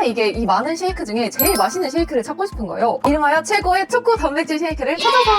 이게 이 많은 쉐이크 중에 제일 맛있는 쉐이크를 찾고 싶은 거예요. 이름하여 최고의 초코 단백질 쉐이크를 찾아서!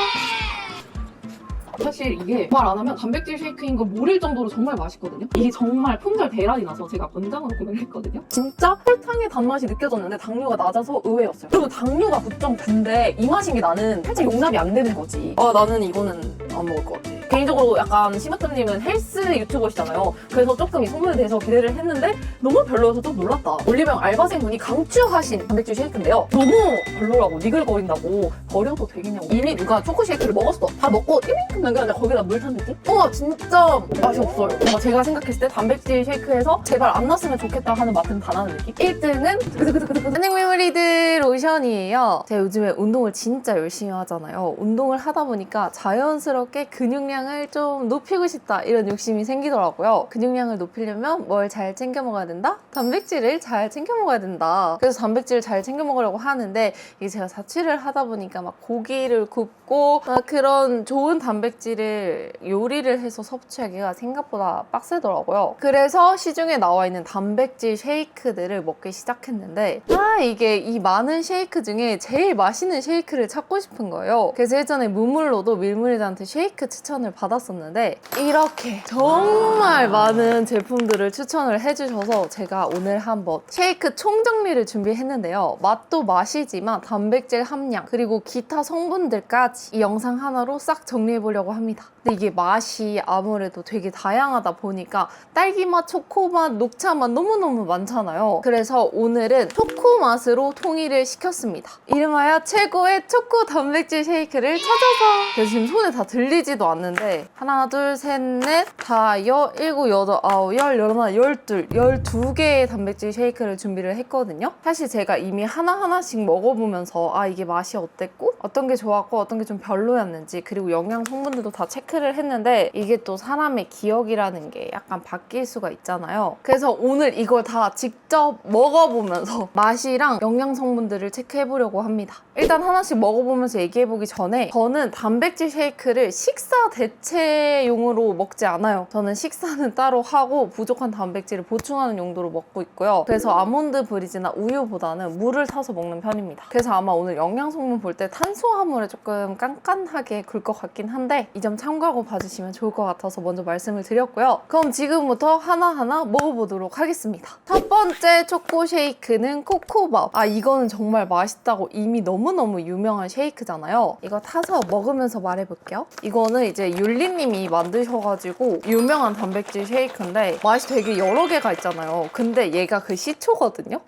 사실 이게 말 안 하면 단백질 쉐이크인 걸 모를 정도로 정말 맛있거든요. 이게 정말 품절 대란이 나서 제가 원장으로 구매를 했거든요. 진짜 설탕의 단맛이 느껴졌는데 당류가 낮아서 의외였어요. 그리고 당류가 9.9인데 이 맛인 게 나는 살짝 용납이 안 되는 거지. 나는 이거는 안 먹을 것 같아. 개인적으로 약간 심으뜸님은 헬스 유튜버시잖아요. 그래서 조금 이 소문에 대해서 기대를 했는데 너무 별로여서 좀 놀랐다. 올리브영 알바생분이 강추하신 단백질 쉐이크인데요. 너무 별로라고, 니글거린다고, 버려도 되겠냐고. 이미 누가 초코 쉐이크를 먹었어. 다 먹고 이만큼 남겼는데 거기다 물 탄 느낌? 진짜 맛이 없어요. 뭔가 제가 생각했을 때 단백질 쉐이크에서 제발 안 났으면 좋겠다 하는 맛은 다 나는 느낌? 1등은 안녕 메모리들 오션이에요. 제가 요즘에 운동을 진짜 열심히 하잖아요. 운동을 하다 보니까 자연스럽게 근육량을 좀 높이고 싶다 이런 욕심이 생기더라고요. 근육량을 높이려면 뭘 잘 챙겨 먹어야 된다? 단백질을 잘 챙겨 먹어야 된다. 그래서 단백질을 잘 챙겨 먹으려고 하는데 이게 제가 자취를 하다 보니까 막 고기를 굽고 그런 좋은 단백질을 요리를 해서 섭취하기가 생각보다 빡세더라고요. 그래서 시중에 나와 있는 단백질 쉐이크들을 먹기 시작했는데 이게 이 많은 쉐이크 중에 제일 맛있는 쉐이크를 찾고 싶은 거예요. 그래서 예전에 무물로도 밀물이들한테 쉐이크 추천을 받았었는데 이렇게 정말 많은 제품들을 추천을 해주셔서 제가 오늘 한번 쉐이크 총정리를 준비했는데요. 맛도 맛이지만 단백질 함량 그리고 기타 성분들까지 이 영상 하나로 싹 정리해보려고 합니다. 근데 이게 맛이 아무래도 되게 다양하다 보니까 딸기맛, 초코맛, 녹차맛 너무너무 많잖아요. 그래서 오늘은 초코 맛으로 통일을 시켰습니다. 이름하여 최고의 초코 단백질 쉐이크를 찾아서. 그래서 지금 손에 다 들리지도 않는데 하나, 둘, 셋, 넷, 다, 일곱, 여덟, 아홉, 열, 열하나, 열둘, 12개의 단백질 쉐이크를 준비를 했거든요. 사실 제가 이미 하나하나씩 먹어보면서 이게 맛이 어땠고 어떤 게 좋았고 어떤 게 좀 별로였는지 그리고 영양 성분들도 다 체크를 했는데 이게 또 사람의 기억이라는 게 약간 바뀔 수가 있잖아요. 그래서 오늘 이걸 다 직접 먹어보면서 맛이랑 영양 성분들을 체크해보려고 합니다. 일단 하나씩 먹어보면서 얘기해보기 전에 저는 단백질 쉐이크를 식사 대체용으로 먹지 않아요. 저는 식사는 따로 하고 부족한 단백질을 보충하는 용도로 먹고 있고요. 그래서 아몬드 브리즈나 우유보다는 물을 타서 먹는 편입니다. 그래서 아마 오늘 영양 성분 볼 때 탄수화물에 조금 깐깐하게 굴 것 같긴 한데 이 점 참고하고 봐주시면 좋을 것 같아서 먼저 말씀을 드렸고요. 그럼 지금부터 하나하나 먹어보도록 하겠습니다. 첫 번째 초코 쉐이크는 코코밥. 이거는 정말 맛있다고 이미 너무너무 유명한 쉐이크잖아요. 이거 타서 먹으면서 말해볼게요. 이거는 이제 율리님이 만드셔가지고 유명한 단백질 쉐이크인데 맛이 되게 여러 개가 있잖아요. 근데 얘가 그 시초거든요.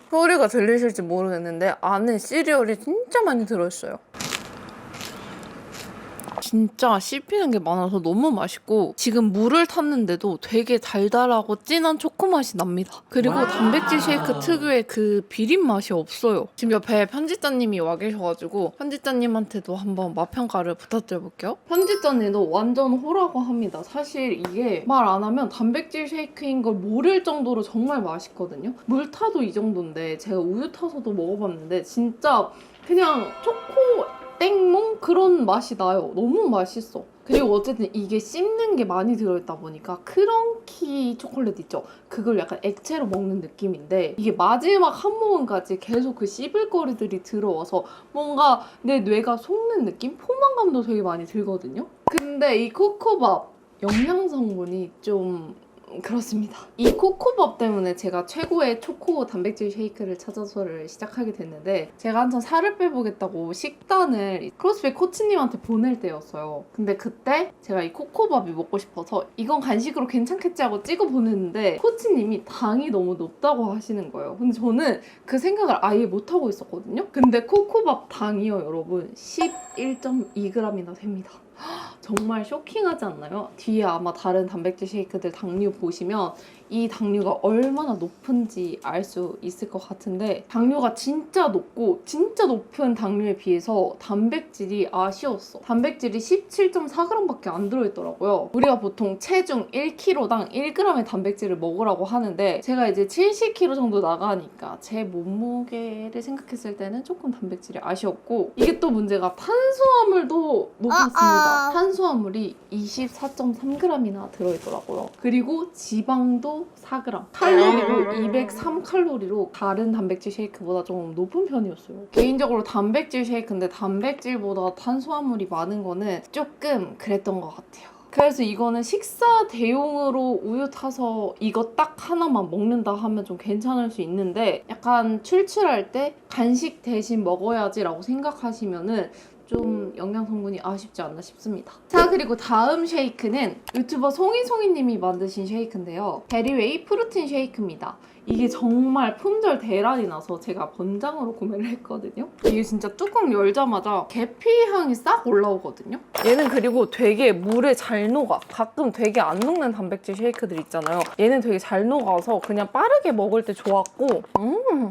소리가 들리실지 모르겠는데 안에 시리얼이 진짜 많이 들어있어요. 진짜 씹히는 게 많아서 너무 맛있고 지금 물을 탔는데도 되게 달달하고 진한 초코 맛이 납니다. 그리고 단백질 쉐이크 특유의 그 비린 맛이 없어요. 지금 옆에 편집자님이 와 계셔가지고 편집자님한테도 한번 맛평가를 부탁드려볼게요. 편집자님도 완전 호라고 합니다. 사실 이게 말 안 하면 단백질 쉐이크인 걸 모를 정도로 정말 맛있거든요. 물 타도 이 정도인데 제가 우유 타서도 먹어봤는데 진짜 그냥 초코 땡몽? 그런 맛이 나요. 너무 맛있어. 그리고 어쨌든 이게 씹는 게 많이 들어있다 보니까 크런키 초콜릿 있죠? 그걸 약간 액체로 먹는 느낌인데 이게 마지막 한 모금까지 계속 그 씹을거리들이 들어와서 뭔가 내 뇌가 속는 느낌? 포만감도 되게 많이 들거든요? 근데 이 코코밥 영양 성분이 좀 그렇습니다. 이 코코밥 때문에 제가 최고의 초코 단백질 쉐이크를 찾아서를 시작하게 됐는데 제가 한참 살을 빼보겠다고 식단을 크로스핏 코치님한테 보낼 때였어요. 근데 그때 제가 이 코코밥이 먹고 싶어서 이건 간식으로 괜찮겠지 하고 찍어 보냈는데 코치님이 당이 너무 높다고 하시는 거예요. 근데 저는 그 생각을 아예 못하고 있었거든요. 근데 코코밥 당이요 여러분 11.2g이나 됩니다. 정말 쇼킹하지 않나요? 뒤에 아마 다른 단백질 쉐이크들 당류 보시면 이 당류가 얼마나 높은지 알 수 있을 것 같은데 당류가 진짜 높고 진짜 높은 당류에 비해서 단백질이 아쉬웠어. 단백질이 17.4g밖에 안 들어있더라고요. 우리가 보통 체중 1kg당 1g의 단백질을 먹으라고 하는데 제가 이제 70kg 정도 나가니까 제 몸무게를 생각했을 때는 조금 단백질이 아쉬웠고 이게 또 문제가 탄수화물도 높았습니다. 탄수화물이 24.3g이나 들어있더라고요. 그리고 지방도 탄수화물도 4g, 칼로리도 203칼로리로 다른 단백질 쉐이크보다 좀 높은 편이었어요. 개인적으로 단백질 쉐이크인데 단백질보다 탄수화물이 많은 거는 조금 그랬던 것 같아요. 그래서 이거는 식사 대용으로 우유 타서 이거 딱 하나만 먹는다 하면 좀 괜찮을 수 있는데 약간 출출할 때 간식 대신 먹어야지라고 생각하시면은 좀 영양 성분이 아쉽지 않나 싶습니다. 자, 그리고 다음 쉐이크는 유튜버 송이송이님이 만드신 쉐이크인데요. 베리웨이 프로틴 쉐이크입니다. 이게 정말 품절 대란이 나서 제가 번장으로 구매를 했거든요. 이게 진짜 뚜껑 열자마자 계피 향이 싹 올라오거든요. 얘는 그리고 되게 물에 잘 녹아. 가끔 되게 안 녹는 단백질 쉐이크들 있잖아요. 얘는 되게 잘 녹아서 그냥 빠르게 먹을 때 좋았고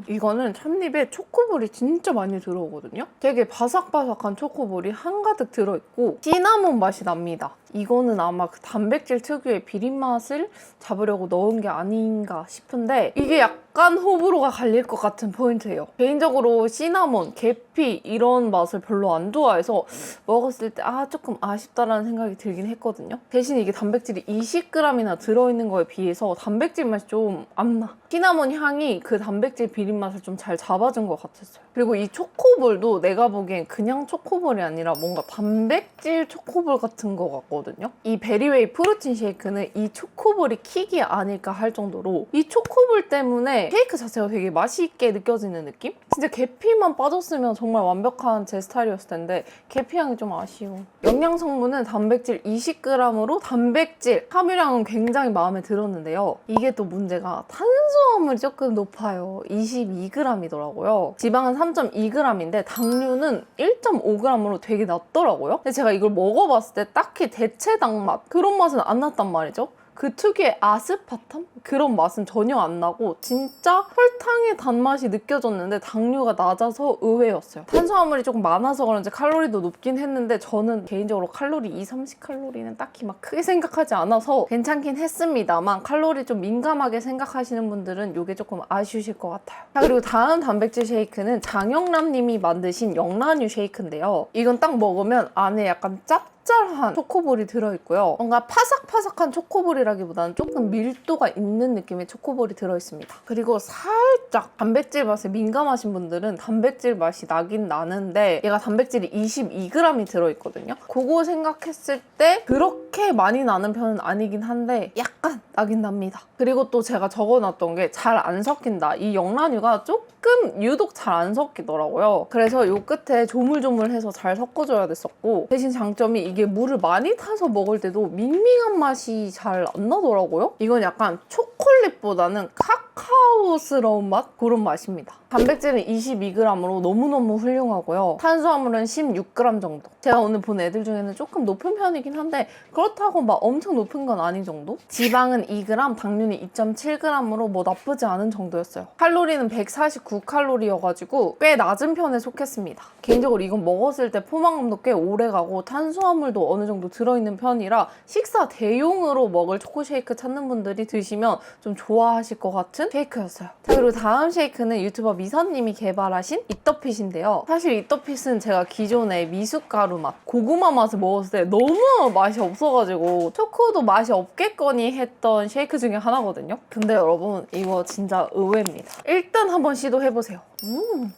이거는 첫입에 초코볼이 진짜 많이 들어오거든요. 되게 바삭바삭한 초코볼이 한가득 들어있고 시나몬 맛이 납니다. 이거는 아마 그 단백질 특유의 비린 맛을 잡으려고 넣은 게 아닌가 싶은데 이게 약간 호불호가 갈릴 것 같은 포인트예요. 개인적으로 시나몬, 계피 이런 맛을 별로 안 좋아해서 먹었을 때 조금 아쉽다라는 생각이 들긴 했거든요. 대신 이게 단백질이 20g이나 들어있는 거에 비해서 단백질 맛이 좀 안 나. 시나몬 향이 그 단백질 비린 맛을 좀 잘 잡아준 것 같았어요. 그리고 이 초코볼도 내가 보기엔 그냥 초코볼이 아니라 뭔가 단백질 초코볼 같은 거 같거든요. 이 베리웨이 프로틴 쉐이크는 이 초코볼이 킥이 아닐까 할 정도로 이 초코볼 때문에 쉐이크 자체가 되게 맛있게 느껴지는 느낌? 진짜 계피만 빠졌으면 정말 완벽한 제 스타일이었을 텐데 계피 향이 좀 아쉬워. 영양 성분은 단백질 20g으로 단백질 함유량은 굉장히 마음에 들었는데요. 이게 또 문제가 탄수화물이 조금 높아요. 22g이더라고요. 지방은 3.2g인데 당류는 1.5g으로 되게 낮더라고요. 근데 제가 이걸 먹어봤을 때 딱히 대체당 맛 그런 맛은 안 났단 말이죠. 그 특유의 아스파탐? 그런 맛은 전혀 안 나고 진짜 설탕의 단맛이 느껴졌는데 당류가 낮아서 의외였어요. 탄수화물이 조금 많아서 그런지 칼로리도 높긴 했는데 저는 개인적으로 칼로리 30칼로리는 딱히 막 크게 생각하지 않아서 괜찮긴 했습니다만 칼로리 좀 민감하게 생각하시는 분들은 이게 조금 아쉬우실 것 같아요. 자, 그리고 다음 단백질 쉐이크는 장영란 님이 만드신 영란유 쉐이크인데요. 이건 딱 먹으면 안에 약간 짭짤한 초코볼이 들어있고요. 뭔가 파삭파삭한 초코볼이라기보다는 조금 밀도가 있는 느낌의 초코볼이 들어있습니다. 그리고 살짝 단백질 맛에 민감하신 분들은 단백질 맛이 나긴 나는데 얘가 단백질이 22g이 들어있거든요. 그거 생각했을 때 그렇게 많이 나는 편은 아니긴 한데 약간 나긴 납니다. 그리고 또 제가 적어놨던 게 잘 안 섞인다. 이 영란유가 조금 유독 잘 안 섞이더라고요. 그래서 요 끝에 조물조물해서 잘 섞어줘야 됐었고 대신 장점이 이게 물을 많이 타서 먹을 때도 밍밍한 맛이 잘 안 나더라고요. 이건 약간 초콜릿보다는 카카오스러운 맛? 그런 맛입니다. 단백질은 22g으로 너무너무 훌륭하고요. 탄수화물은 16g 정도. 제가 오늘 본 애들 중에는 조금 높은 편이긴 한데 그렇다고 막 엄청 높은 건 아닌 정도? 지방은 2g, 당류는 2.7g으로 뭐 나쁘지 않은 정도였어요. 칼로리는 149칼로리여가지고 꽤 낮은 편에 속했습니다. 개인적으로 이건 먹었을 때 포만감도 꽤 오래가고 탄수화물도 어느 정도 들어있는 편이라 식사 대용으로 먹을 초코쉐이크 찾는 분들이 드시면 좀 좋아하실 것 같은 쉐이크였어요. 자, 그리고 다음 쉐이크는 유튜버 미선님이 개발하신 이더핏인데요. 사실 이더핏은 제가 기존에 미숫가루 맛, 고구마 맛을 먹었을 때 너무 맛이 없어가지고 초코도 맛이 없겠거니 했던 쉐이크 중에 하나거든요. 근데 여러분 이거 진짜 의외입니다. 일단 한번 시도해보세요.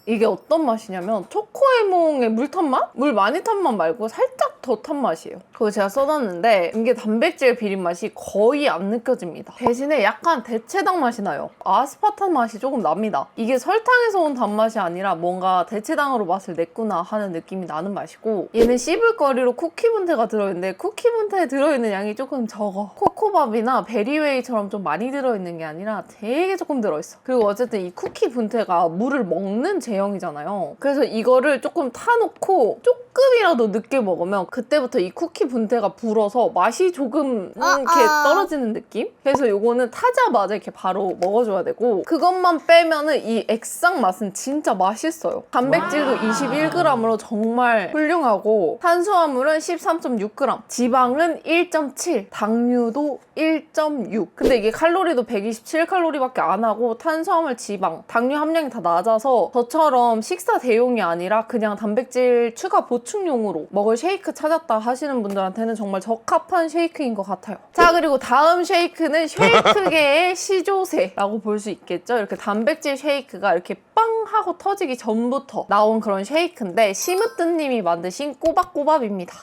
이게 어떤 맛이냐면 초코에몽의 물 탄 맛? 물 많이 탄 맛 말고 살짝 더 탄 맛이에요. 그거 제가 써놨는데 이게 단백질 비린 맛이 거의 안 느껴집니다. 대신에 약간 대체당 맛이 나요. 아스파탐 맛이 조금 납니다. 이게 설탕에서 온 단맛이 아니라 뭔가 대체당으로 맛을 냈구나 하는 느낌이 나는 맛이고 얘는 씹을거리로 쿠키 분태가 들어있는데 쿠키 분태에 들어있는 양이 조금 적어. 코코밥이나 베리웨이처럼 좀 많이 들어있는 게 아니라 되게 조금 들어있어. 그리고 어쨌든 이 쿠키 분태가 물을 먹는 제형이잖아요. 그래서 이거를 조금 타놓고 조금이라도 늦게 먹으면 그때부터 이 쿠키 분태가 불어서 맛이 조금 이렇게 떨어지는 느낌? 그래서 이거는 타자마자 이렇게 바로 먹어줘야 되고 그것만 빼면은 이 액상 맛은 진짜 맛있어요. 단백질도 21g으로 정말 훌륭하고 탄수화물은 13.6g, 지방은 1.7, 당류도 1.6. 근데 이게 칼로리도 127칼로리밖에 안 하고 탄수화물, 지방, 당류 함량이 다 낮아서 맞아서 저처럼 식사 대용이 아니라 그냥 단백질 추가 보충용으로 먹을 쉐이크 찾았다 하시는 분들한테는 정말 적합한 쉐이크인 것 같아요. 자, 그리고 다음 쉐이크는 쉐이크계의 시조새라고 볼 수 있겠죠. 이렇게 단백질 쉐이크가 이렇게 빵 하고 터지기 전부터 나온 그런 쉐이크인데 시무뜨님이 만드신 꼬박꼬밥입니다.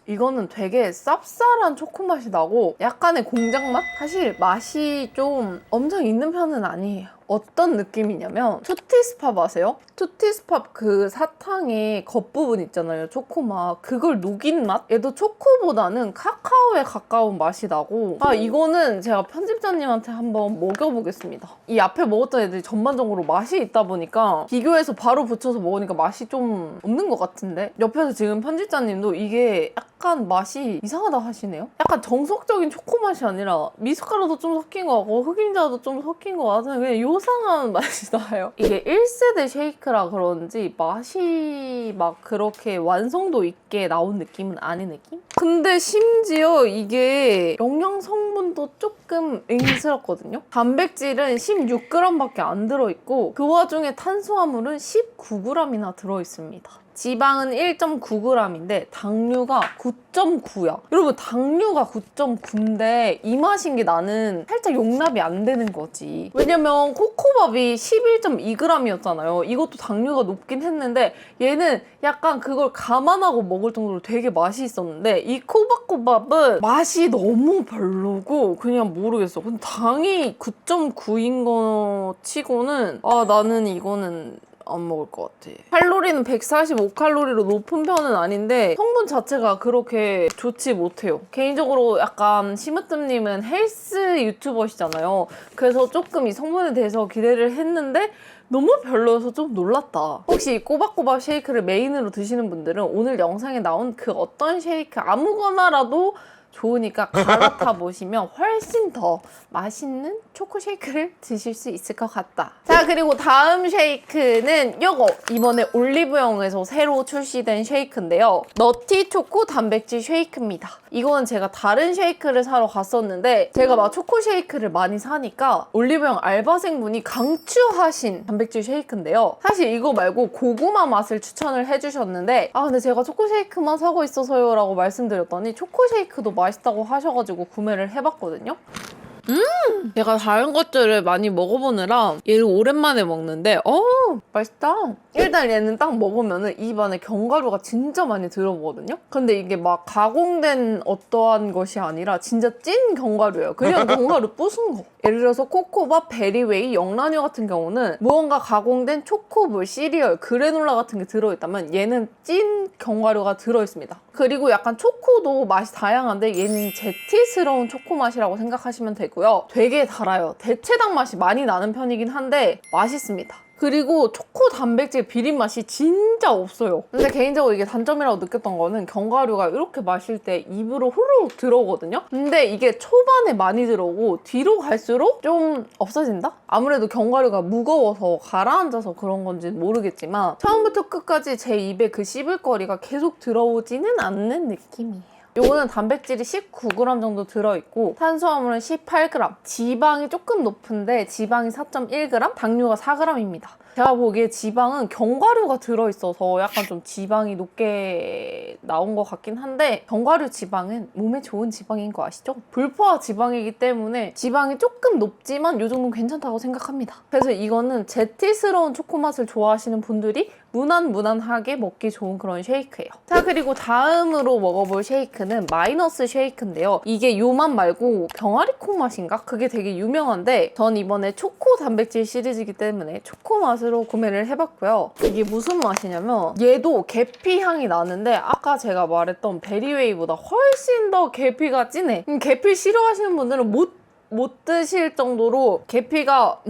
이거는 되게 쌉쌀한 초코 맛이 나고 약간의 공장 맛? 사실 맛이 좀 엄청 있는 편은 아니에요. 어떤 느낌이냐면 투티스팝 아세요? 투티스팝 그 사탕의 겉부분 있잖아요. 초코맛. 그걸 녹인 맛? 얘도 초코보다는 카카오에 가까운 맛이 나고 이거는 제가 편집자님한테 한번 먹여보겠습니다. 이 앞에 먹었던 애들이 전반적으로 맛이 있다 보니까 비교해서 바로 붙여서 먹으니까 맛이 좀 없는 것 같은데 옆에서 지금 편집자님도 이게 약간 맛이 이상하다 하시네요. 약간 정석적인 초코 맛이 아니라 미숫가루도 좀 섞인 것 같고 흑임자도 좀 섞인 것 같아요. 그냥 요상한 맛이 나요. 이게 1세대 쉐이크라 그런지 맛이 막 그렇게 완성도 있게 나온 느낌은 아닌 느낌? 근데 심지어 이게 영양 성분도 조금 맹스럽거든요. 단백질은 16g밖에 안 들어있고 그 와중에 탄수화물은 19g이나 들어있습니다. 지방은 1.9g인데 당류가 9.9야. 여러분 당류가 9.9인데 이 맛인 게 나는 살짝 용납이 안 되는 거지. 왜냐면 코코밥이 11.2g이었잖아요. 이것도 당류가 높긴 했는데 얘는 약간 그걸 감안하고 먹을 정도로 되게 맛이 있었는데 이 꼬박꼬밥은 맛이 너무 별로고 그냥 모르겠어. 근데 당이 9.9인 거 치고는 나는 이거는 안 먹을 것 같아. 칼로리는 145칼로리로 높은 편은 아닌데 성분 자체가 그렇게 좋지 못해요. 개인적으로 약간 시무뜸님은 헬스 유튜버시잖아요. 그래서 조금 이 성분에 대해서 기대를 했는데 너무 별로여서 좀 놀랐다. 혹시 이 꼬박꼬박 쉐이크를 메인으로 드시는 분들은 오늘 영상에 나온 그 어떤 쉐이크 아무거나라도 좋으니까 갈아타 보시면 훨씬 더 맛있는 초코 쉐이크를 드실 수 있을 것 같다. 자, 그리고 다음 쉐이크는 요거 이번에 올리브영에서 새로 출시된 쉐이크인데요. 너티 초코 단백질 쉐이크입니다. 이건 제가 다른 쉐이크를 사러 갔었는데 제가 막 초코 쉐이크를 많이 사니까 올리브영 알바생분이 강추하신 단백질 쉐이크인데요. 사실 이거 말고 고구마 맛을 추천을 해주셨는데 근데 제가 초코 쉐이크만 사고 있어서요 라고 말씀드렸더니 초코 쉐이크도 맛있다고 하셔가지고 구매를 해봤거든요. 제가 다른 것들을 많이 먹어보느라 얘를 오랜만에 먹는데 맛있다. 일단 얘는 딱 먹으면 입안에 견과류가 진짜 많이 들어오거든요. 근데 이게 막 가공된 어떠한 것이 아니라 진짜 찐 견과류예요. 그냥 견과류 부순 거. 예를 들어서 코코밥, 베리웨이, 영란유 같은 경우는 무언가 가공된 초코볼, 시리얼, 그래놀라 같은 게 들어있다면 얘는 찐 견과류가 들어있습니다. 그리고 약간 초코도 맛이 다양한데 얘는 제티스러운 초코 맛이라고 생각하시면 되고요. 되게 달아요. 대체당 맛이 많이 나는 편이긴 한데 맛있습니다. 그리고 초코 단백질 비린 맛이 진짜 없어요. 근데 개인적으로 이게 단점이라고 느꼈던 거는 견과류가 이렇게 마실 때 입으로 후루룩 들어오거든요. 근데 이게 초반에 많이 들어오고 뒤로 갈수록 좀 없어진다? 아무래도 견과류가 무거워서 가라앉아서 그런 건지 모르겠지만 처음부터 끝까지 제 입에 그 씹을거리가 계속 들어오지는 않는 느낌이에요. 요거는 단백질이 19g 정도 들어있고 탄수화물은 18g, 지방이 조금 높은데 지방이 4.1g, 당류가 4g입니다. 제가 보기에 지방은 견과류가 들어있어서 약간 좀 지방이 높게 나온 것 같긴 한데 견과류 지방은 몸에 좋은 지방인 거 아시죠? 불포화 지방이기 때문에 지방이 조금 높지만 요 정도는 괜찮다고 생각합니다. 그래서 이거는 제티스러운 초코 맛을 좋아하시는 분들이 무난무난하게 먹기 좋은 그런 쉐이크예요. 자, 그리고 다음으로 먹어볼 쉐이크는 마이너스 쉐이크인데요. 이게 요 맛 말고 병아리콩 맛인가? 그게 되게 유명한데 전 이번에 초코 단백질 시리즈이기 때문에 초코 맛으로 구매를 해봤고요. 이게 무슨 맛이냐면 얘도 계피 향이 나는데 아까 제가 말했던 베리웨이보다 훨씬 더 계피가 진해. 계피 싫어하시는 분들은 못 드실 정도로 계피가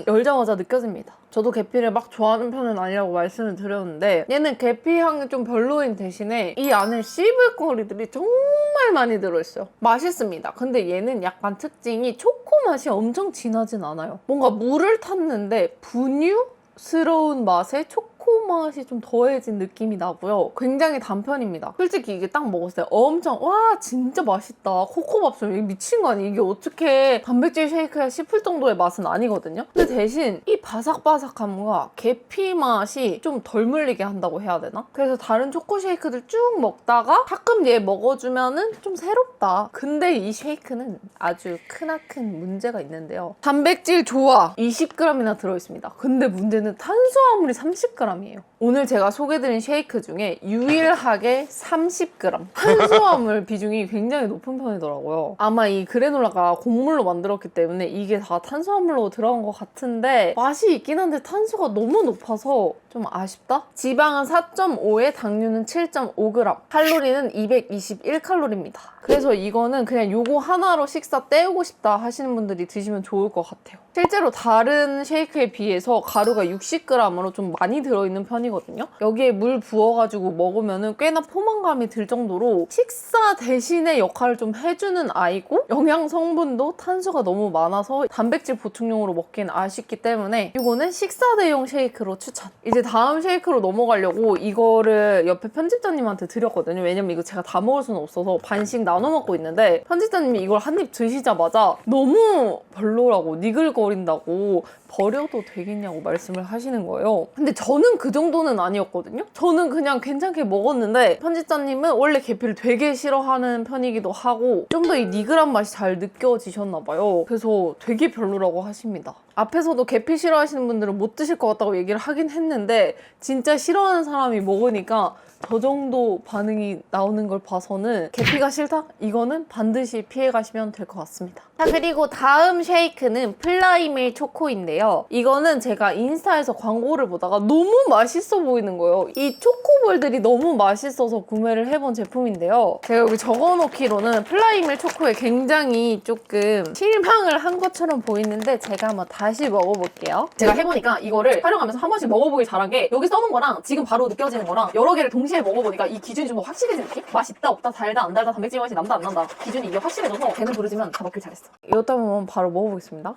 열자마자 느껴집니다. 저도 계피를 막 좋아하는 편은 아니라고 말씀을 드렸는데 얘는 계피 향이 좀 별로인 대신에 이 안에 씹을 거리들이 정말 많이 들어있어요. 맛있습니다. 근데 얘는 약간 특징이 초코 맛이 엄청 진하진 않아요. 뭔가 물을 탔는데 분유스러운 맛의 초코 초코 맛이 좀 더해진 느낌이 나고요. 굉장히 단편입니다. 솔직히 이게 딱 먹었을 때 엄청 와 진짜 맛있다. 코코밥솥 이게 미친 거 아니야? 이게 어떻게 단백질 쉐이크야 싶을 정도의 맛은 아니거든요. 근데 대신 이 바삭바삭함과 계피 맛이 좀 덜 물리게 한다고 해야 되나? 그래서 다른 초코 쉐이크들 쭉 먹다가 가끔 얘 먹어주면은 좀 새롭다. 근데 이 쉐이크는 아주 크나큰 문제가 있는데요. 단백질 좋아 20g이나 들어있습니다. 근데 문제는 탄수화물이 30g이에요. 오늘 제가 소개드린 쉐이크 중에 유일하게 30g 탄수화물 비중이 굉장히 높은 편이더라고요. 아마 이 그래놀라가 곡물로 만들었기 때문에 이게 다 탄수화물로 들어간 것 같은데 맛이 있긴 한데 탄수가 너무 높아서 좀 아쉽다? 지방은 4.5에 당류는 7.5g 칼로리는 221칼로리입니다. 그래서 이거는 그냥 요거 하나로 식사 때우고 싶다 하시는 분들이 드시면 좋을 것 같아요. 실제로 다른 쉐이크에 비해서 가루가 60g으로 좀 많이 들어있는 편이거든요. 여기에 물 부어가지고 먹으면 꽤나 포만감이 들 정도로 식사 대신에 역할을 좀 해주는 아이고 영양 성분도 탄수가 너무 많아서 단백질 보충용으로 먹기엔 아쉽기 때문에 이거는 식사 대용 쉐이크로 추천. 이제 다음 쉐이크로 넘어가려고 이거를 옆에 편집자님한테 드렸거든요. 왜냐면 이거 제가 다 먹을 수는 없어서 반씩 나눠 먹고 있는데 편집자님이 이걸 한 입 드시자마자 너무 별로라고 니글거린다고 버려도 되겠냐고 말씀을 하시는 거예요. 근데 저는 그 정도는 아니었거든요. 저는 그냥 괜찮게 먹었는데 편집자님은 원래 계피를 되게 싫어하는 편이기도 하고 좀 더 이 니글한 맛이 잘 느껴지셨나 봐요. 그래서 되게 별로라고 하십니다. 앞에서도 계피 싫어하시는 분들은 못 드실 것 같다고 얘기를 하긴 했는데 진짜 싫어하는 사람이 먹으니까 저 정도 반응이 나오는 걸 봐서는 계피가 싫다? 이거는 반드시 피해가시면 될 것 같습니다. 자, 그리고 다음 쉐이크는 플라이밀 초코인데요. 이거는 제가 인스타에서 광고를 보다가 너무 맛있어 보이는 거예요. 이 초코볼들이 너무 맛있어서 구매를 해본 제품인데요. 제가 여기 적어놓기로는 플라이밀 초코에 굉장히 조금 실망을 한 것처럼 보이는데 제가 한번 다시 먹어볼게요. 제가 해보니까 이거를 촬영하면서 한 번씩 먹어보길 잘한 게 여기 써놓은 거랑 지금 바로 느껴지는 거랑 여러 개를 동시에 먹어보니까 이 기준이 좀 더 확실해진 느낌? 맛있다 없다 달다 안 달다 단백질 맛이 난다 안 난다 기준이 이게 확실해져서 배는 부르지만 다 먹길 잘했어. 이것도 한번 바로 먹어보겠습니다.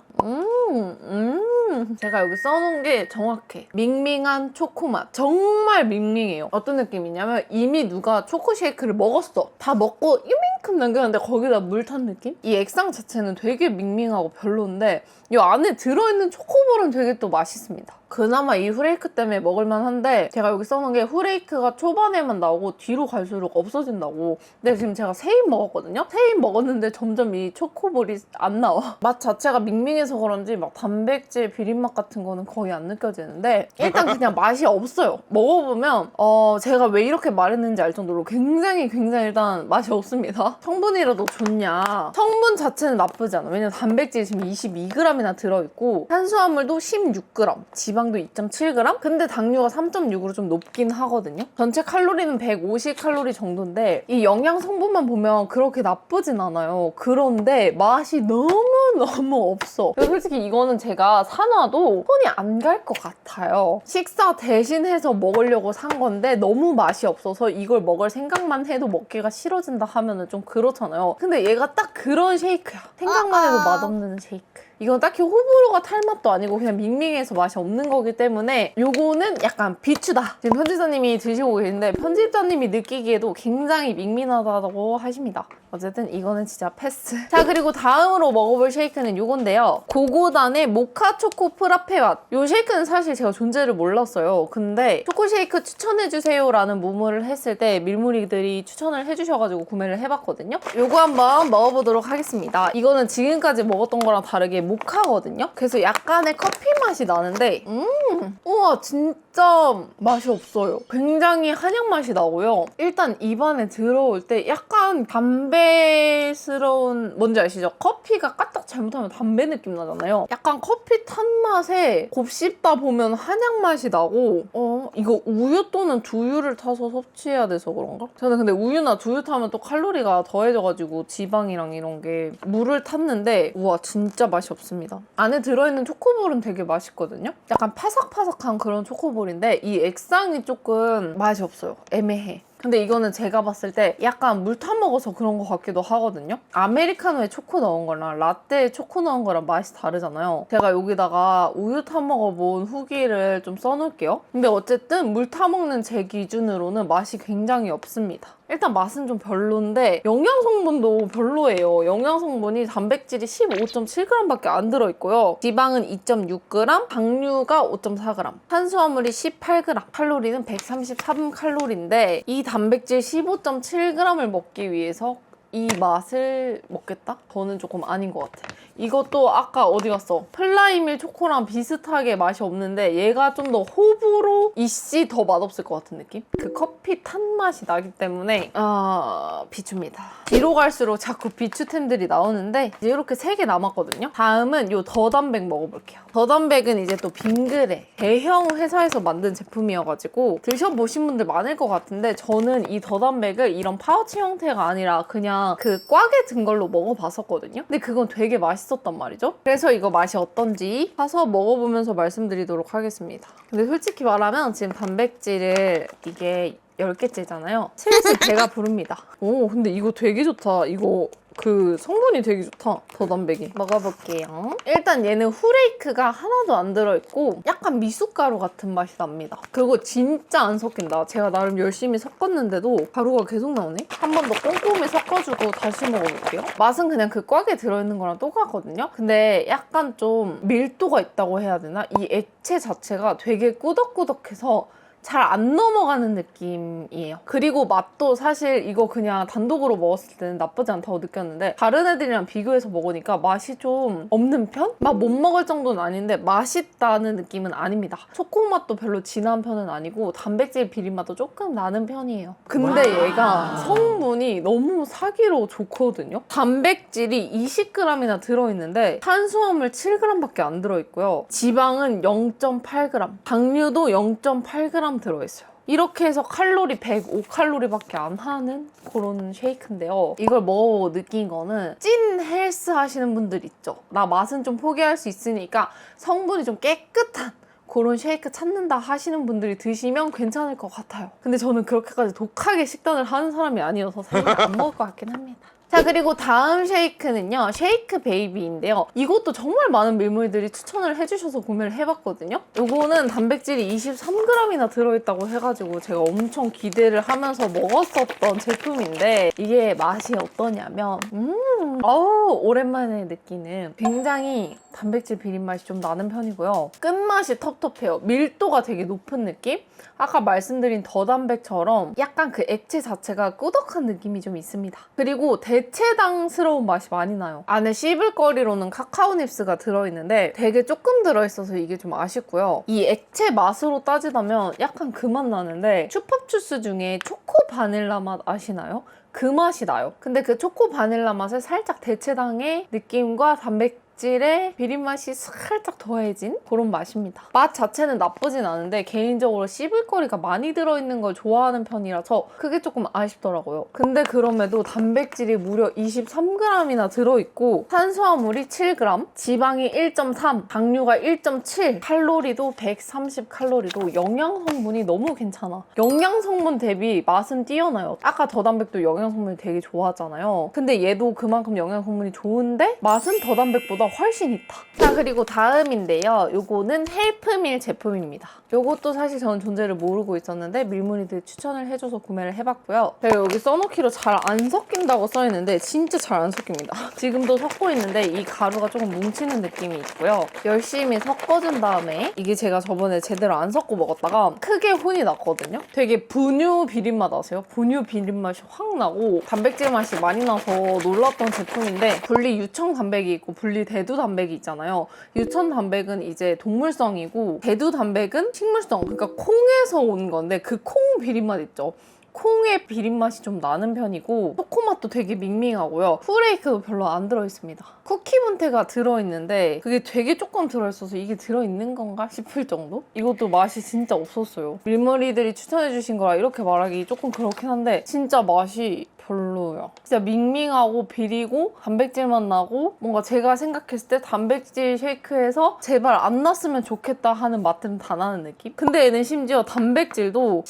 제가 여기 써놓은 게 정확해. 밍밍한 초코맛. 정말 밍밍해요. 어떤 느낌이냐면 이미 누가 초코 쉐이크를 먹었어. 다 먹고 이만큼 남겼는데 거기다 물 탄 느낌? 이 액상 자체는 되게 밍밍하고 별론데 이 안에 들어있는 초코볼은 되게 또 맛있습니다. 그나마 이 후레이크 때문에 먹을만한데 제가 여기 써놓은 게 후레이크가 초반에만 나오고 뒤로 갈수록 없어진다고. 근데 지금 제가 3입 먹었거든요? 3입 먹었는데 점점 이 초코볼이 안 나와. 맛 자체가 밍밍해서 그런지 막 단백질 비린맛 같은 거는 거의 안 느껴지는데 일단 그냥 맛이 없어요. 먹어보면 제가 왜 이렇게 말했는지 알 정도로 굉장히 일단 맛이 없습니다. 성분이라도 좋냐? 성분 자체는 나쁘지 않아. 왜냐면 단백질이 지금 22g이나 들어있고 탄수화물도 16g 지방도 2.7g? 근데 당류가 3.6으로 좀 높긴 하거든요. 전체 칼로리는 150칼로리 정도인데 이 영양 성분만 보면 그렇게 나쁘진 않아요. 그런데 맛이 너무 없어. 그래서 솔직히 이거는 제가 사놔도 손이 안 갈 것 같아요. 식사 대신해서 먹으려고 산 건데 너무 맛이 없어서 이걸 먹을 생각만 해도 먹기가 싫어진다 하면은 좀 그렇잖아요. 근데 얘가 딱 그런 쉐이크야. 생각만 해도 맛없는 쉐이크. 이건 딱히 호불호가 탈 맛도 아니고 그냥 밍밍해서 맛이 없는 거기 때문에 요거는 약간 비추다. 지금 편집자님이 드시고 계신데 편집자님이 느끼기에도 굉장히 밍밍하다고 하십니다. 어쨌든 이거는 진짜 패스. 자, 그리고 다음으로 먹어볼 쉐이크는 요건데요. 고고단의 모카 초코 프라페 맛. 요 쉐이크는 사실 제가 존재를 몰랐어요. 근데 초코 쉐이크 추천해주세요 라는 무무를 했을 때 밀무리들이 추천을 해주셔가지고 구매를 해봤거든요. 요거 한번 먹어보도록 하겠습니다. 이거는 지금까지 먹었던 거랑 다르게 모카거든요. 그래서 약간의 커피 맛이 나는데 우와 진짜 맛이 없어요. 굉장히 한약 맛이 나고요. 일단 입안에 들어올 때 약간 담배스러운 뭔지 아시죠? 커피가 까딱 잘못하면 담배 느낌 나잖아요. 약간 커피 탄 맛에 곱씹다 보면 한약 맛이 나고 이거 우유 또는 두유를 타서 섭취해야 돼서 그런가? 저는 근데 우유나 두유 타면 또 칼로리가 더해져가지고 지방이랑 이런 게 물을 탔는데 우와 진짜 맛이 없습니다. 안에 들어있는 초코볼은 되게 맛있거든요? 약간 파삭파삭한 그런 초코볼인데 이 액상이 조금 맛이 없어요. 애매해. 근데 이거는 제가 봤을 때 약간 물 타먹어서 그런 것 같기도 하거든요. 아메리카노에 초코 넣은 거랑 라떼에 초코 넣은 거랑 맛이 다르잖아요. 제가 여기다가 우유 타먹어본 후기를 좀 써놓을게요. 근데 어쨌든 물 타먹는 제 기준으로는 맛이 굉장히 없습니다. 일단 맛은 좀 별론데 영양 성분도 별로예요. 영양 성분이 단백질이 15.7g밖에 안 들어있고요. 지방은 2.6g, 당류가 5.4g, 탄수화물이 18g, 칼로리는 133칼로리인데 이 단백질 15.7g을 먹기 위해서 이 맛을 먹겠다? 저는 조금 아닌 것 같아요. 이것도 아까 어디 갔어? 플라이밀 초코랑 비슷하게 맛이 없는데 얘가 좀 더 호불호 이씨 더 맛없을 것 같은 느낌? 그 커피 탄 맛이 나기 때문에 비추입니다. 뒤로 갈수록 자꾸 비추템들이 나오는데 이제 이렇게 3개 남았거든요. 다음은 요 더담백 먹어볼게요. 더담백은 이제 또 빙그레 대형 회사에서 만든 제품이어가지고 드셔보신 분들 많을 것 같은데 저는 이 더담백을 이런 파우치 형태가 아니라 그냥 그 꽉에 든 걸로 먹어봤었거든요. 근데 그건 되게 맛있었단 말이죠. 그래서 이거 맛이 어떤지 사서 먹어보면서 말씀드리도록 하겠습니다. 근데 솔직히 말하면 지금 단백질을 이게 10개째잖아요. 슬슬 배가 부릅니다. 오, 근데 이거 되게 좋다. 이거 그 성분이 되게 좋다. 더담백이. 먹어볼게요. 일단 얘는 후레이크가 하나도 안 들어있고 약간 미숫가루 같은 맛이 납니다. 그리고 진짜 안 섞인다. 제가 나름 열심히 섞었는데도 가루가 계속 나오네? 한 번 더 꼼꼼히 섞어주고 다시 먹어볼게요. 맛은 그냥 그 꽉에 들어있는 거랑 똑같거든요? 근데 약간 좀 밀도가 있다고 해야 되나? 이 액체 자체가 되게 꾸덕꾸덕해서 잘 안 넘어가는 느낌이에요. 그리고 맛도 사실 이거 그냥 단독으로 먹었을 때는 나쁘지 않다고 느꼈는데 다른 애들이랑 비교해서 먹으니까 맛이 좀 없는 편? 맛 못 먹을 정도는 아닌데 맛있다는 느낌은 아닙니다. 초코 맛도 별로 진한 편은 아니고 단백질 비린맛도 조금 나는 편이에요. 근데 얘가 성분이 너무 사기로 좋거든요. 단백질이 20g이나 들어있는데 탄수화물 7g밖에 안 들어있고요. 지방은 0.8g, 당류도 0.8g 들어있어요. 이렇게 해서 칼로리 105칼로리밖에 안 하는 그런 쉐이크인데요. 이걸 먹어보고 느낀 거는 찐 헬스 하시는 분들 있죠. 나 맛은 좀 포기할 수 있으니까 성분이 좀 깨끗한 그런 쉐이크 찾는다 하시는 분들이 드시면 괜찮을 것 같아요. 근데 저는 그렇게까지 독하게 식단을 하는 사람이 아니어서 사실 안 먹을 것 같긴 합니다. 자, 그리고 다음 쉐이크는요. 쉐이크 베이비인데요. 이것도 정말 많은 밀물들이 추천을 해주셔서 구매를 해봤거든요. 이거는 단백질이 23g이나 들어있다고 해가지고 제가 엄청 기대를 하면서 먹었었던 제품인데 이게 맛이 어떠냐면 오랜만에 느끼는 굉장히 단백질 비린맛이 좀 나는 편이고요. 끝맛이 텁텁해요. 밀도가 되게 높은 느낌? 아까 말씀드린 더담백처럼 약간 그 액체 자체가 꾸덕한 느낌이 좀 있습니다. 그리고 대체당스러운 맛이 많이 나요. 안에 씹을거리로는 카카오 닙스가 들어있는데 되게 조금 들어있어서 이게 좀 아쉽고요. 이 액체 맛으로 따지자면 약간 그 맛 나는데 슈퍼주스 중에 초코 바닐라 맛 아시나요? 그 맛이 나요. 근데 그 초코 바닐라 맛을 살짝 대체당의 느낌과 단백질의 비린맛이 살짝 더해진 그런 맛입니다. 맛 자체는 나쁘진 않은데 개인적으로 씹을거리가 많이 들어있는 걸 좋아하는 편이라서 그게 조금 아쉽더라고요. 근데 그럼에도 단백질이 무려 23g이나 들어있고 탄수화물이 7g, 지방이 1.3, 당류가 1.7, 칼로리도 130칼로리로 영양 성분이 너무 괜찮아. 영양 성분 대비 맛은 뛰어나요. 아까 더담백도 영양 성분을 되게 좋아하잖아요. 근데 얘도 그만큼 영양 성분이 좋은데 맛은 더담백보다 훨씬 있다. 자, 그리고 다음인데요. 요거는 헬프밀 제품입니다. 요것도 사실 저는 존재를 모르고 있었는데 밀무리들이 추천을 해줘서 구매를 해봤고요. 제가 여기 써놓기로 잘 안 섞인다고 써있는데 진짜 잘 안 섞입니다. 지금도 섞고 있는데 이 가루가 조금 뭉치는 느낌이 있고요. 열심히 섞어준 다음에 이게 제가 저번에 제대로 안 섞고 먹었다가 크게 혼이 났거든요. 되게 분유 비린맛 아세요? 분유 비린맛이 확 나고 단백질 맛이 많이 나서 놀랐던 제품인데 분리 유청 단백이 있고 분리 대두 단백이 있잖아요. 유청 단백은 이제 동물성이고 대두 단백은 식물성, 그러니까 콩에서 온 건데 그 콩 비린맛 있죠? 콩의 비린맛이 좀 나는 편이고 초코맛도 되게 밍밍하고요. 후레이크도 별로 안 들어있습니다. 쿠키 문태가 들어있는데 그게 되게 조금 들어있어서 이게 들어있는 건가 싶을 정도? 이것도 맛이 진짜 없었어요. 밀머리들이 추천해주신 거라 이렇게 말하기 조금 그렇긴 한데 진짜 맛이 별로예요. 진짜 밍밍하고 비리고 단백질맛 나고 뭔가 제가 생각했을 때 단백질 쉐이크에서 제발 안 났으면 좋겠다 하는 맛들은 다 나는 느낌? 근데 얘는 심지어 단백질도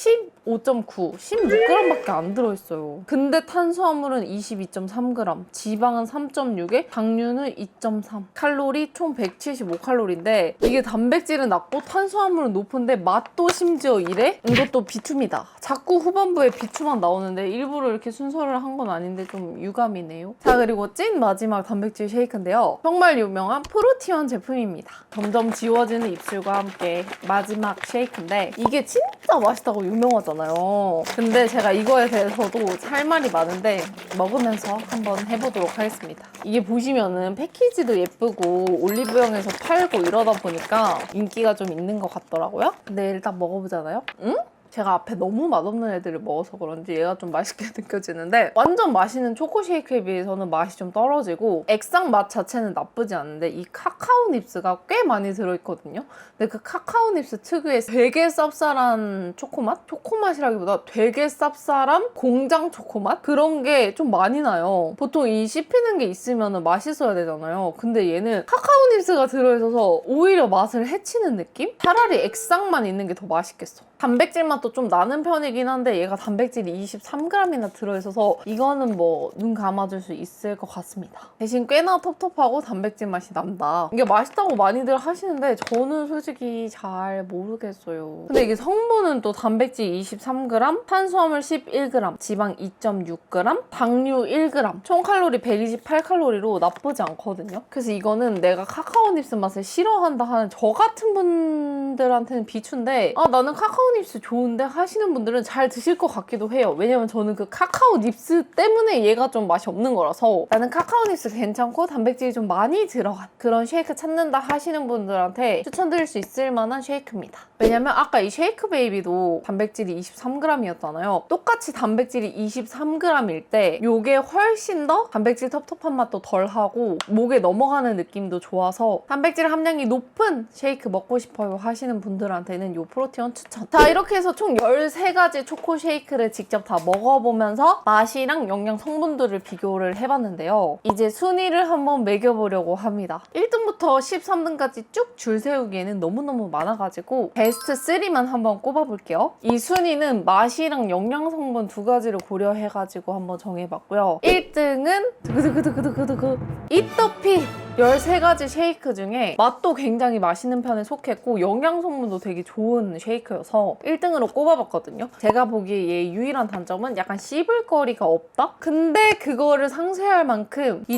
5.9, 16g밖에 안 들어있어요. 근데 탄수화물은 22.3g, 지방은 3.6에 당류는 2.3. 칼로리 총 175칼로리인데 이게 단백질은 낮고 탄수화물은 높은데 맛도 심지어 이래? 이것도 비춤이다. 자꾸 후반부에 비추만 나오는데 일부러 이렇게 순서를 한 건 아닌데 좀 유감이네요. 자, 그리고 찐 마지막 단백질 쉐이크인데요. 정말 유명한 프로티온 제품입니다. 점점 지워지는 입술과 함께 마지막 쉐이크인데 이게 진짜 맛있다고 유명하잖아요. 근데 제가 이거에 대해서도 할 말이 많은데 먹으면서 한번 해보도록 하겠습니다. 이게 보시면은 패키지도 예쁘고 올리브영에서 팔고 이러다 보니까 인기가 좀 있는 것 같더라고요. 근데 일단 먹어보잖아요. 응? 제가 앞에 너무 맛없는 애들을 먹어서 그런지 얘가 좀 맛있게 느껴지는데 완전 맛있는 초코 쉐이크에 비해서는 맛이 좀 떨어지고 액상 맛 자체는 나쁘지 않은데 이 카카오 닙스가 꽤 많이 들어있거든요. 근데 그 카카오 닙스 특유의 되게 쌉쌀한 초코맛? 초코맛이라기보다 되게 쌉쌀한 공장 초코맛? 그런 게 좀 많이 나요. 보통 이 씹히는 게 있으면 맛있어야 되잖아요. 근데 얘는 카카오 닙스가 들어있어서 오히려 맛을 해치는 느낌? 차라리 액상만 있는 게 더 맛있겠어. 단백질 맛도 좀 나는 편이긴 한데 얘가 단백질이 23g이나 들어있어서 이거는 뭐 눈 감아줄 수 있을 것 같습니다. 대신 꽤나 텁텁하고 단백질 맛이 난다. 이게 맛있다고 많이들 하시는데 저는 솔직히 잘 모르겠어요. 근데 이게 성분은 또 단백질 23g, 탄수화물 11g, 지방 2.6g, 당류 1g, 총 칼로리 128칼로리로 나쁘지 않거든요. 그래서 이거는 내가 카카오 닙스 맛을 싫어한다 하는 저 같은 분들한테는 비추인데 나는 카카오 닙스 좋은데 하시는 분들은 잘 드실 것 같기도 해요. 왜냐면 저는 그 카카오 닙스 때문에 얘가 좀 맛이 없는 거라서 나는 카카오 닙스 괜찮고 단백질이 좀 많이 들어간 그런 쉐이크 찾는다 하시는 분들한테 추천드릴 수 있을 만한 쉐이크입니다. 왜냐면 아까 이 쉐이크 베이비도 단백질이 23g이었잖아요. 똑같이 단백질이 23g일 때 이게 훨씬 더 단백질 텁텁한 맛도 덜하고 목에 넘어가는 느낌도 좋아서 단백질 함량이 높은 쉐이크 먹고 싶어요 하시는 분들한테는 이 프로티온 추천. 자, 이렇게 해서 총 13가지 초코 쉐이크를 직접 다 먹어보면서 맛이랑 영양 성분들을 비교를 해봤는데요. 이제 순위를 한번 매겨보려고 합니다. 1등부터 13등까지 쭉 줄 세우기에는 너무너무 많아가지고 베스트 3만 한번 꼽아볼게요. 이 순위는 맛이랑 영양 성분 두 가지를 고려해가지고 한번 정해봤고요. 1등은 두구두구두구두구두구 이터피 13가지 쉐이크 중에 맛도 굉장히 맛있는 편에 속했고 영양 성분도 되게 좋은 쉐이크여서 1등으로 꼽아봤거든요. 제가 보기에 얘 유일한 단점은 약간 씹을 거리가 없다? 근데 그거를 상쇄할 만큼 이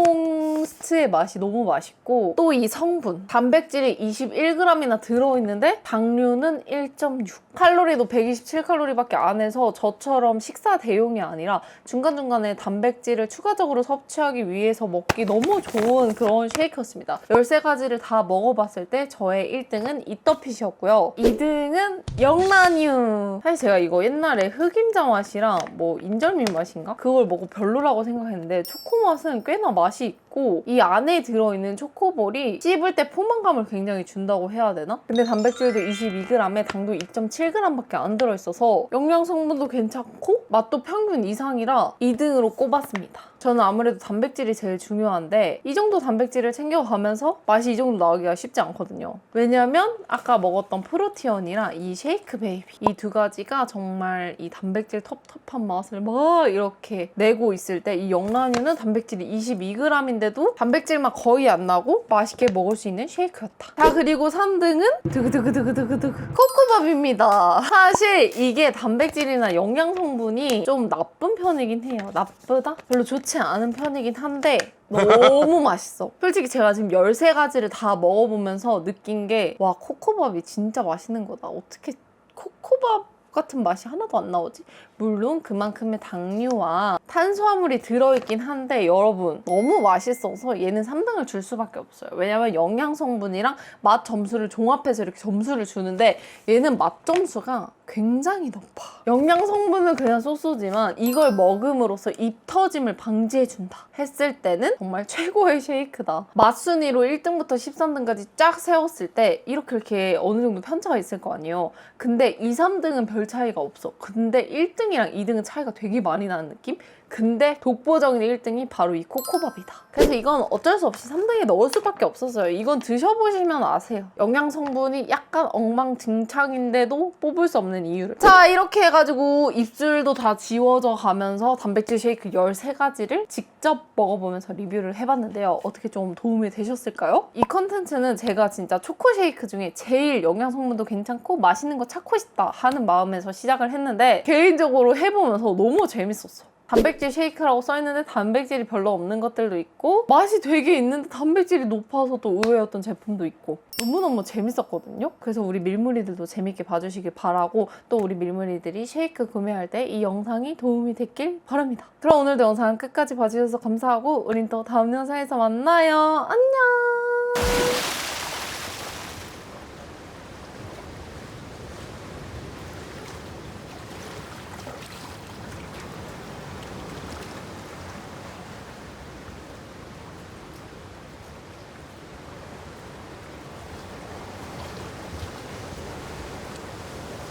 초코에몽스트의 맛이 너무 맛있고 또 이 성분 단백질이 21g이나 들어있는데 당류는 1.6 칼로리도 127칼로리밖에 안 해서 저처럼 식사 대용이 아니라 중간중간에 단백질을 추가적으로 섭취하기 위해서 먹기 너무 좋은 그런 쉐이크였습니다. 13가지를 다 먹어봤을 때 저의 1등은 이터핏이었고요. 2등은 영란유. 사실 제가 이거 옛날에 흑임자 맛이랑 뭐 인절미 맛인가? 그걸 먹고 별로라고 생각했는데 초코 맛은 꽤나 맛이 있고 이 안에 들어있는 초코볼이 씹을 때 포만감을 굉장히 준다고 해야 되나? 근데 단백질도 22g에 당도 2.7g밖에 안 들어있어서 영양 성분도 괜찮고 맛도 평균 이상이라 2등으로 꼽았습니다. 저는 아무래도 단백질이 제일 중요한데 이 정도 단백질을 챙겨가면서 맛이 이 정도 나오기가 쉽지 않거든요. 왜냐면 아까 먹었던 프로티온이랑 이 쉐이크 베이비 이 두 가지가 정말 이 단백질 텁텁한 맛을 막 이렇게 내고 있을 때 이 영란유는 단백질이 22g인데도 단백질 맛 거의 안 나고 맛있게 먹을 수 있는 쉐이크였다. 자, 그리고 3등은 두구두구두구두구두구 코코밥입니다. 사실 이게 단백질이나 영양 성분이 좀 나쁜 편이긴 해요. 나쁘다? 별로 좋지 않은 편이긴 한데 너무 맛있어. 솔직히 제가 지금 13가지를 다 먹어보면서 느낀 게 와, 코코밥이 진짜 맛있는 거다. 어떻게 코코밥 같은 맛이 하나도 안 나오지? 물론 그만큼의 당류와 탄수화물이 들어있긴 한데 여러분 너무 맛있어서 얘는 3등을 줄 수밖에 없어요. 왜냐면 영양 성분이랑 맛 점수를 종합해서 이렇게 점수를 주는데 얘는 맛 점수가 굉장히 높아. 영양 성분은 그냥 소소지만 이걸 먹음으로써 입 터짐을 방지해준다 했을 때는 정말 최고의 쉐이크다. 맛 순위로 1등부터 13등까지 쫙 세웠을 때 이렇게 어느 정도 편차가 있을 거 아니에요. 근데 2, 3등은 별 차이가 없어. 근데 1등이랑 2등은 차이가 되게 많이 나는 느낌? 근데 독보적인 1등이 바로 이 코코밥이다. 그래서 이건 어쩔 수 없이 3등에 넣을 수밖에 없었어요. 이건 드셔보시면 아세요. 영양 성분이 약간 엉망진창인데도 뽑을 수 없는 이유를. 자, 이렇게 해가지고 입술도 다 지워져 가면서 단백질 쉐이크 13가지를 직접 먹어보면서 리뷰를 해봤는데요. 어떻게 좀 도움이 되셨을까요? 이 컨텐츠는 제가 진짜 초코 쉐이크 중에 제일 영양 성분도 괜찮고 맛있는 거 찾고 싶다 하는 마음에서 시작을 했는데 개인적으로 해보면서 너무 재밌었어. 단백질 쉐이크라고 써있는데 단백질이 별로 없는 것들도 있고 맛이 되게 있는데 단백질이 높아서 또 의외였던 제품도 있고 너무너무 재밌었거든요. 그래서 우리 밀물이들도 재밌게 봐주시길 바라고 또 우리 밀물이들이 쉐이크 구매할 때 이 영상이 도움이 됐길 바랍니다. 그럼 오늘도 영상 끝까지 봐주셔서 감사하고 우린 또 다음 영상에서 만나요. 안녕.